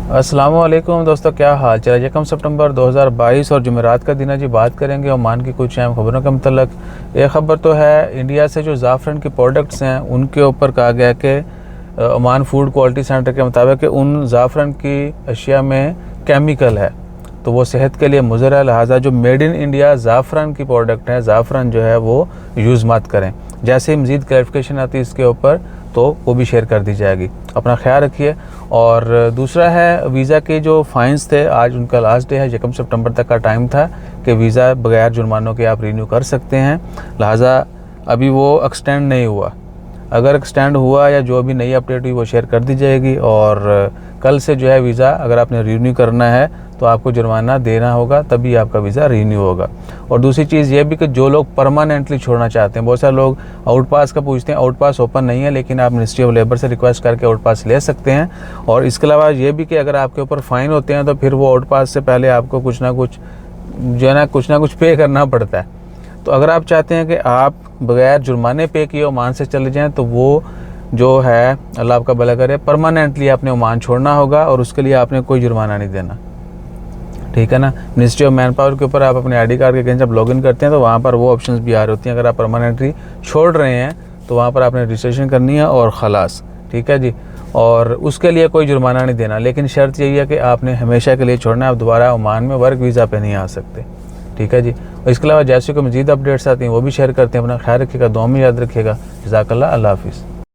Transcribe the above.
अस्सलामुअलैकुम दोस्तों, क्या हाल चाल है। 1 सितंबर 2022 और जुमेरात का दिन है जी। बात करेंगे ओमान की कुछ अहम खबरों के मतलब। एक ख़बर तो है, इंडिया से जो ज़ाफ़रान के प्रोडक्ट्स हैं उनके ऊपर कहा गया कि ओमान फूड क्वालिटी सेंटर के मुताबिक कि उन ज़ाफ़रान की अशिया में केमिकल है, तो वो सेहत के लिए मुज़र है। लिहाजा जो मेड इन इंडिया ज़ाफ़रान की प्रोडक्ट है, ज़ाफ़रान जो है वो यूज़ मत करें। जैसे ही मज़ीद क्लैरिफिकेशन आती है इसके ऊपर तो वो भी शेयर कर दी जाएगी। अपना ख्याल रखिए। और दूसरा है, वीज़ा के जो फ़ाइन्स थे आज उनका लास्ट डे है। 1 सितंबर तक का टाइम था कि वीज़ा बगैर जुर्मानों के आप रीन्यू कर सकते हैं। लिहाजा अभी वो एक्सटेंड नहीं हुआ। अगर एक्सटेंड हुआ या जो भी नई अपडेट हुई वो शेयर कर दी जाएगी। और कल से जो है वीज़ा अगर आपने रीन्यू करना है तो आपको जुर्माना देना होगा, तभी आपका वीज़ा रीन्यू होगा। और दूसरी चीज़ ये भी कि जो लोग परमानेंटली छोड़ना चाहते हैं, बहुत सारे लोग आउट पास का पूछते हैं। आउट पास ओपन नहीं है, लेकिन आप मिनिस्ट्री ऑफ लेबर से रिक्वेस्ट करके आउट पास ले सकते हैं। और इसके अलावा ये भी कि अगर आपके ऊपर फ़ाइन होते हैं तो फिर वो आउट पास से पहले आपको कुछ ना कुछ जो है ना कुछ पे करना पड़ता है। तो अगर आप चाहते हैं कि आप बगैर जुर्माने पे किए ओमान से चले जाएँ तो वो जो है, अल्लाह आपका भला करे, परमानेंटली आपने ओमान छोड़ना होगा और उसके लिए आपने कोई जुर्माना नहीं देना, ठीक है ना। मिनिस्ट्री ऑफ मैन पावर के ऊपर आप अपने आईडी कार्ड के अगेंस्ट जब लॉगिन करते हैं तो वहाँ पर वो ऑप्शंस भी आ रही होती हैं। अगर आप परमानेंटली छोड़ रहे हैं तो वहाँ पर आपने रजिस्ट्रेशन करनी है और ख़लास, ठीक है जी। और उसके लिए कोई जुर्माना नहीं देना, लेकिन शर्त यही है कि आपने हमेशा के लिए छोड़ना है। आप दोबारा ओमान में वर्क वीज़ा पे नहीं आ सकते, ठीक है जी। और इसके अलावा जैसे कोई मज़ीद अपडेट्स आती हैं वो भी शेयर करते हैं। अपना ख्याल रखिएगा, दुआ में याद रखिएगा। जज़ाकल्लाह, अल्लाह हाफ़िज़।